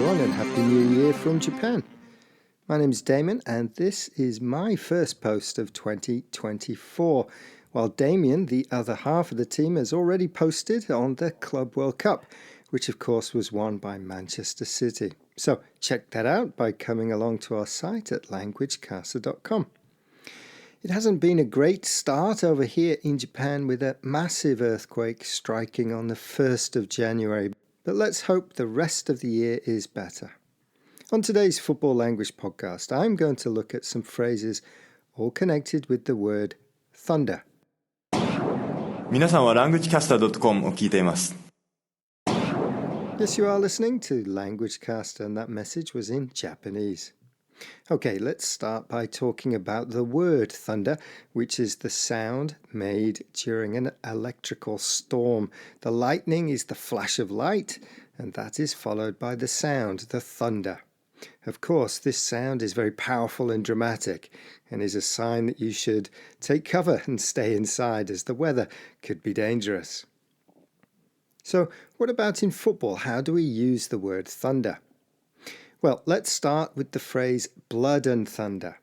everyone, and Happy New Year from Japan. My name is Damien, and this is my first post of 2024, while Damien, the other half of the team, has already posted on the Club World Cup, which of course was won by Manchester City. So check that out by coming along to our site at languagecaster.com. It hasn't been a great start over here in Japan with a massive earthquake striking on the 1st of January, but let's hope the rest of the year is better. On today's Football Language podcast, I'm going to look at some phrases all connected with the word thunder. 皆さんは languagecaster.com を聞いています。 Yes, you are listening to Languagecaster, and that message was in Japanese. Okay, let's start by talking about the word thunder, which is the sound made during an electrical storm. The lightning is the flash of light, and that is followed by the sound, the thunder. Of course, this sound is very powerful and dramatic, and is a sign that you should take cover and stay inside, as the weather could be dangerous. So, what about in football? How do we use the word thunder? Well, let's start with the phrase blood and thunder.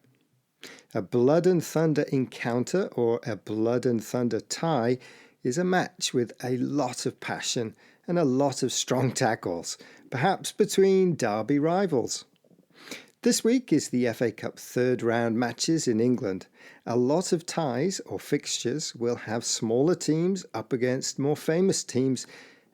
A blood and thunder encounter, or a blood and thunder tie, is a match with a lot of passion and a lot of strong tackles, perhaps between derby rivals. This week is the FA Cup third round matches in England. A lot of ties or fixtures will have smaller teams up against more famous teams,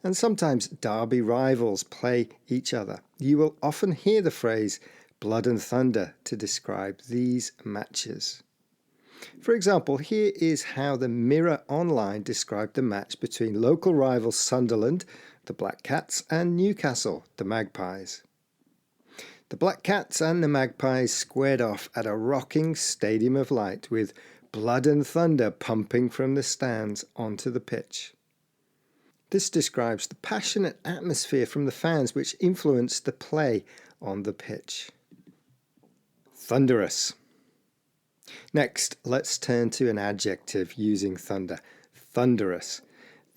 and sometimes derby rivals play each other. You will often hear the phrase blood and thunder to describe these matches. For example, here is how the Mirror Online described the match between local rivals Sunderland, the Black Cats, and Newcastle, the Magpies. The Black Cats and the Magpies squared off at a rocking stadium of light with blood and thunder pumping from the stands onto the pitch. This describes the passionate atmosphere from the fans which influenced the play on the pitch. Thunderous. Next, let's turn to an adjective using thunder. Thunderous.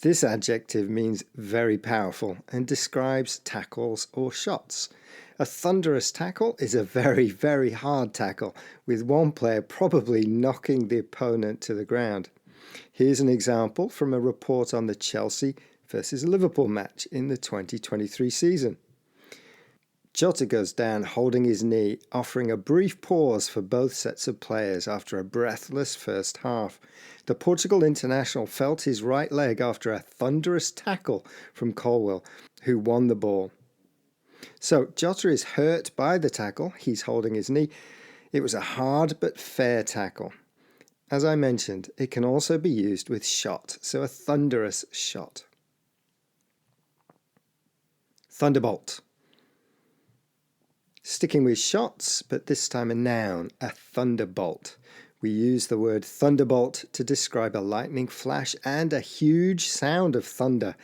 This adjective means very powerful and describes tackles or shots. A thunderous tackle is a very, very hard tackle, with one player probably knocking the opponent to the ground. Here's an example from a report on the Chelsea versus Liverpool match in the 2023 season. Jota goes down holding his knee, offering a brief pause for both sets of players after a breathless first half. The Portugal international felt his right leg after a thunderous tackle from Colwill, who won the ball. So Jota is hurt by the tackle. He's holding his knee. It was a hard but fair tackle. As I mentioned, it can also be used with shot, so a thunderous shot. Thunderbolt. Sticking with shots, but this time a noun, a thunderbolt. We use the word thunderbolt to describe a lightning flash and a huge sound of thunder.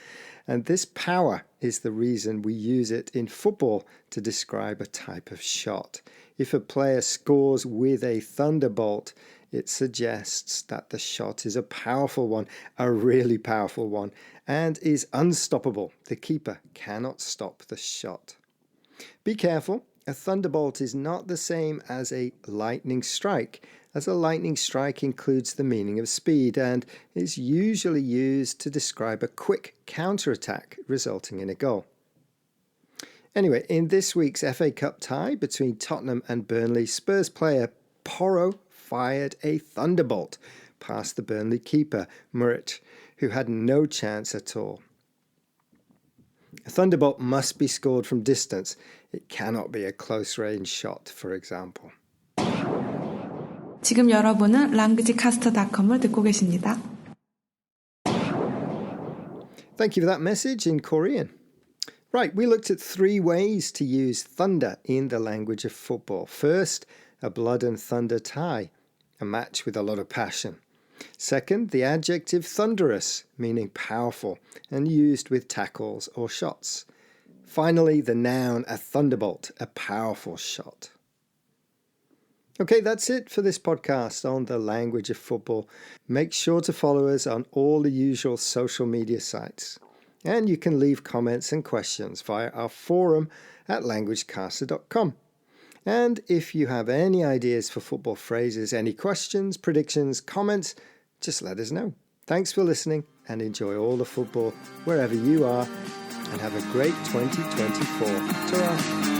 And this power is the reason we use it in football to describe a type of shot. If a player scores with a thunderbolt, it suggests that the shot is a powerful one, a really powerful one, and is unstoppable. The keeper cannot stop the shot. Be careful, a thunderbolt is not the same as a lightning strike, as a lightning strike includes the meaning of speed and is usually used to describe a quick counterattack resulting in a goal. Anyway, in this week's FA Cup tie between Tottenham and Burnley, Spurs player Porro fired a thunderbolt past the Burnley keeper, Muric, who had no chance at all. A thunderbolt must be scored from distance. It cannot be a close-range shot, for example. 지금 여러분은 languagecaster.com을 듣고 계십니다. Thank you for that message in Korean. Right, we looked at 3 ways to use thunder in the language of football. First, a blood and thunder tie, a match with a lot of passion. Second, the adjective thunderous, meaning powerful, and used with tackles or shots. Finally, the noun a thunderbolt, a powerful shot. Okay, that's it for this podcast on the language of football. Make sure to follow us on all the usual social media sites. And you can leave comments and questions via our forum at languagecaster.com. And if you have any ideas for football phrases, any questions, predictions, comments, just let us know. Thanks for listening and enjoy all the football wherever you are, and have a great 2024. Ta-ra!